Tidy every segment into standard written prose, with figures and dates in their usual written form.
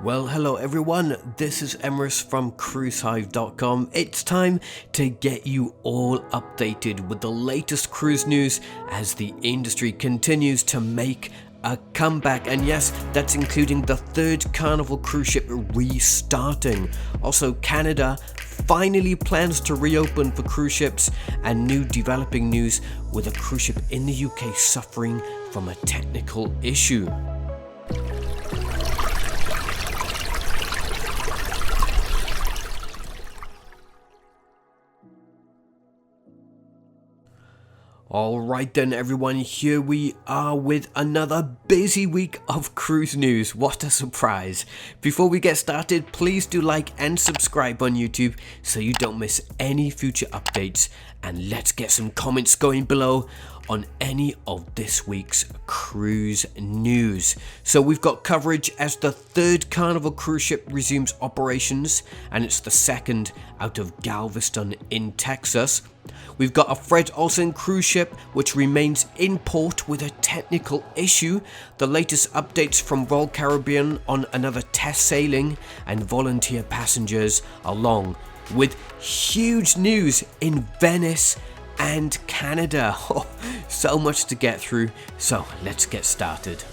Well, hello everyone, this is Emrys from cruisehive.com. It's time to get you all updated with the latest cruise news as the industry continues to make a comeback, and yes, that's including the third Carnival cruise ship restarting. Also, Canada finally plans to reopen for cruise ships, and new developing news with a cruise ship in the UK suffering from a technical issue. Alright then everyone, here we are with another busy week of cruise news. What a surprise. Before we get started, please do like and subscribe on YouTube so you don't miss any future updates, and let's get some comments going below on any of this week's cruise news. So we've got coverage as the third Carnival cruise ship resumes operations, and it's the second out of Galveston in Texas. We've got a Fred Olsen cruise ship which remains in port with a technical issue. The latest updates from Royal Caribbean on another test sailing, and volunteer passengers, along with huge news in Venice and Canada. Oh, so much to get through, so let's get started.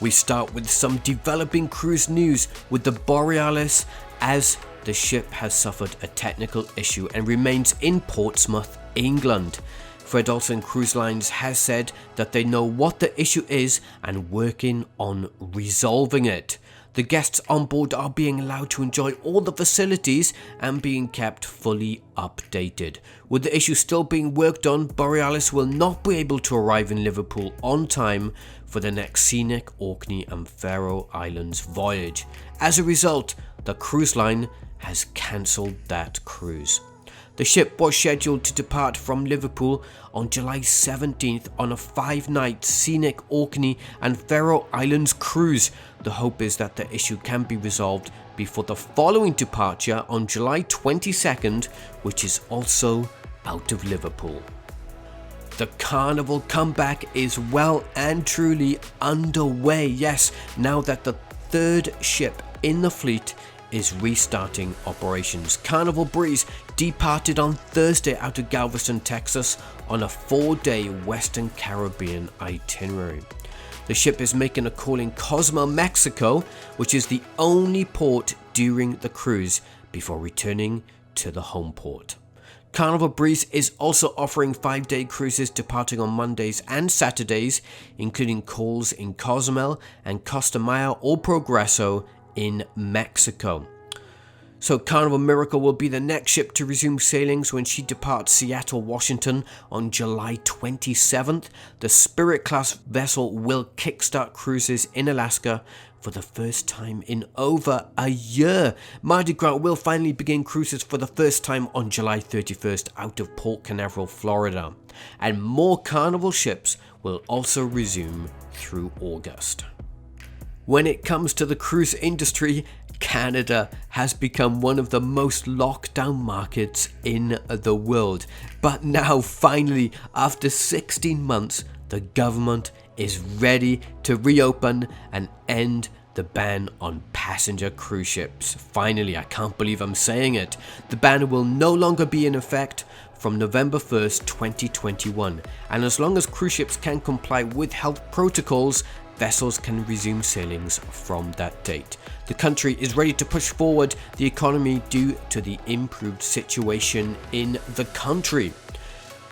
We start with some developing cruise news with the Borealis, as the ship has suffered a technical issue and remains in Portsmouth, England. Fred Olsen Cruise Lines has said that they know what the issue is and working on resolving it. The guests on board are being allowed to enjoy all the facilities and being kept fully updated. With the issue still being worked on, Borealis will not be able to arrive in Liverpool on time for the next scenic Orkney and Faroe Islands voyage. As a result, the cruise line has cancelled that cruise. The ship was scheduled to depart from Liverpool on July 17th on a 5-night scenic Orkney and Faroe Islands cruise. The hope is that the issue can be resolved before the following departure on July 22nd, which is also out of Liverpool. The Carnival comeback is well and truly underway. Yes, now that the third ship in the fleet is restarting operations. Carnival Breeze departed on Thursday out of Galveston, Texas on a 4-day Western Caribbean itinerary. The ship is making a call in Cozumel, Mexico, which is the only port during the cruise before returning to the home port. Carnival Breeze is also offering 5-day cruises departing on Mondays and Saturdays, including calls in Cozumel and Costa Maya or Progreso in Mexico. So Carnival Miracle will be the next ship to resume sailings when she departs Seattle, Washington on July 27th. The Spirit class vessel will kickstart cruises in Alaska for the first time in over a year. Mardi Gras will finally begin cruises for the first time on July 31st out of Port Canaveral, Florida. And more Carnival ships will also resume through August. When it comes to the cruise industry, Canada has become one of the most locked down markets in the world. But now finally, after 16 months, the government is ready to reopen and end the ban on passenger cruise ships. Finally, I can't believe I'm saying it. The ban will no longer be in effect from November 1st, 2021. And as long as cruise ships can comply with health protocols, vessels can resume sailings from that date. The country is ready to push forward the economy due to the improved situation in the country.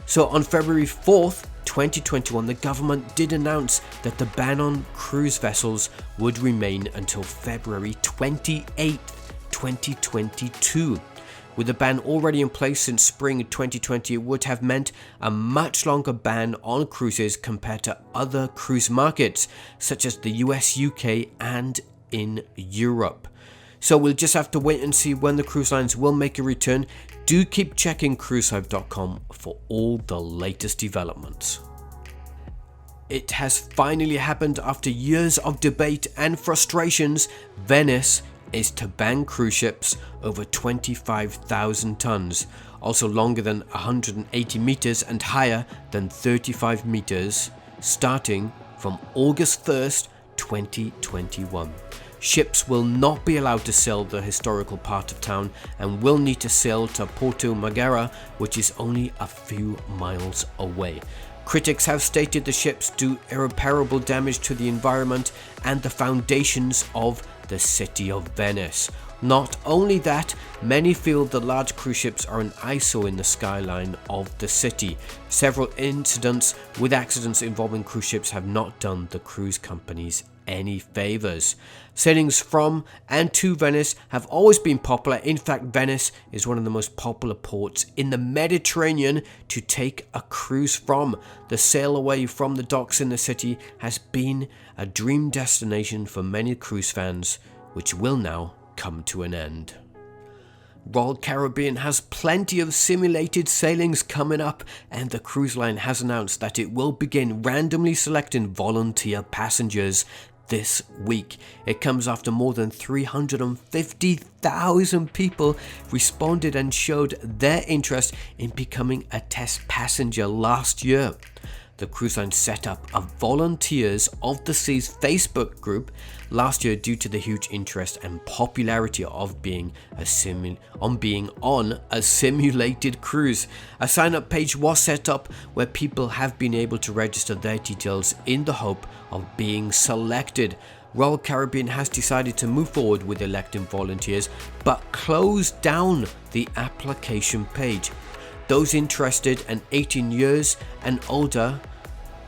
So on February 4th, 2021, the government did announce that the ban on cruise vessels would remain until February 28th, 2022. With the ban already in place since spring 2020, it would have meant a much longer ban on cruises compared to other cruise markets, such as the US, UK, and in Europe. So we'll just have to wait and see when the cruise lines will make a return. Do keep checking cruisehive.com for all the latest developments. It has finally happened after years of debate and frustrations. Venice is to ban cruise ships over 25,000 tons, also longer than 180 meters and higher than 35 meters, starting from August 1st, 2021. Ships will not be allowed to sail the historical part of town and will need to sail to Porto Marghera, which is only a few miles away. Critics have stated the ships do irreparable damage to the environment and the foundations of the city of Venice. Not only that, many feel the large cruise ships are an eyesore in the skyline of the city. Several incidents with accidents involving cruise ships have not done the cruise companies any favors. Sailings from and to Venice have always been popular. In fact, Venice is one of the most popular ports in the Mediterranean to take a cruise from. The sail away from the docks in the city has been a dream destination for many cruise fans, which will now come to an end. Royal Caribbean has plenty of simulated sailings coming up, and the cruise line has announced that it will begin randomly selecting volunteer passengers this week. It comes after more than 350,000 people responded and showed their interest in becoming a test passenger last year. The cruise line set up a Volunteers of the Seas Facebook group last year due to the huge interest and popularity of being on a simulated cruise. A sign-up page was set up where people have been able to register their details in the hope of being selected. Royal Caribbean has decided to move forward with electing volunteers but closed down the application page. Those interested and 18 years and older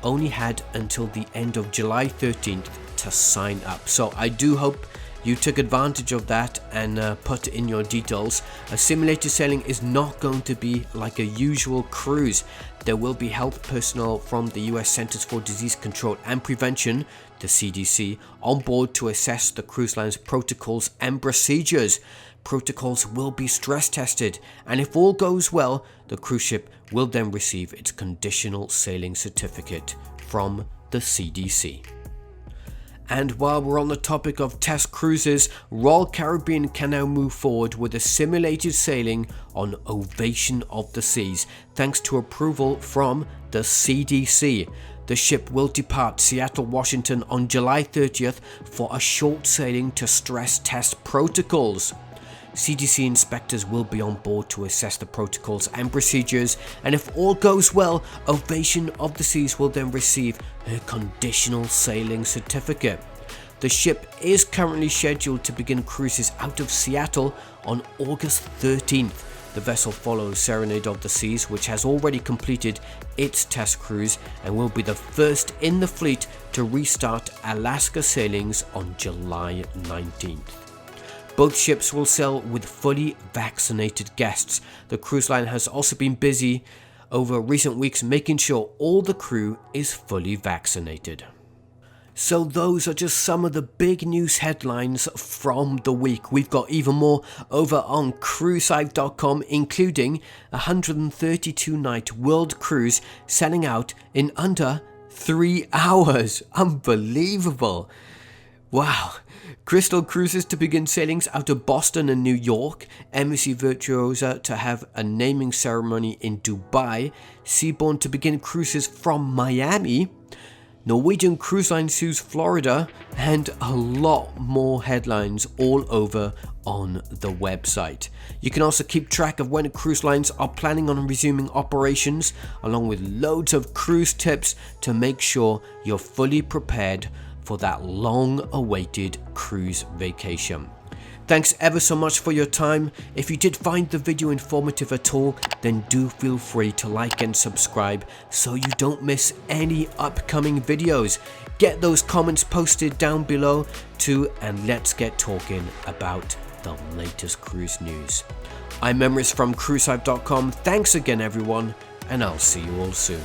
only had until the end of July 13th to sign up. So I do hope you took advantage of that and put in your details. A simulated sailing is not going to be like a usual cruise. There will be health personnel from the US Centers for Disease Control and Prevention, the CDC, on board to assess the cruise line's protocols and procedures. Protocols will be stress tested, and if all goes well, the cruise ship will then receive its conditional sailing certificate from the CDC. And while we're on the topic of test cruises, Royal Caribbean can now move forward with a simulated sailing on Ovation of the Seas, thanks to approval from the CDC. The ship will depart Seattle, Washington on July 30th for a short sailing to stress test protocols. CDC inspectors will be on board to assess the protocols and procedures, and if all goes well, Ovation of the Seas will then receive her conditional sailing certificate. The ship is currently scheduled to begin cruises out of Seattle on August 13th. The vessel follows Serenade of the Seas, which has already completed its test cruise and will be the first in the fleet to restart Alaska sailings on July 19th. Both ships will sail with fully vaccinated guests. The cruise line has also been busy over recent weeks making sure all the crew is fully vaccinated. So those are just some of the big news headlines from the week. We've got even more over on cruisehive.com, including a 132-night world cruise selling out in under 3 hours. Unbelievable. Wow. Crystal Cruises to begin sailings out of Boston and New York. Embassy Virtuosa to have a naming ceremony in Dubai. Seabourn to begin cruises from Miami. Norwegian Cruise Line sues Florida, and a lot more headlines all over on the website. You can also keep track of when cruise lines are planning on resuming operations, along with loads of cruise tips to make sure you're fully prepared for that long-awaited cruise vacation. Thanks ever so much for your time. If you did find the video informative at all, then do feel free to like and subscribe so you don't miss any upcoming videos. Get those comments posted down below too, and let's get talking about the latest cruise news. I'm Emrys from cruisehive.com. Thanks again everyone, and I'll see you all soon.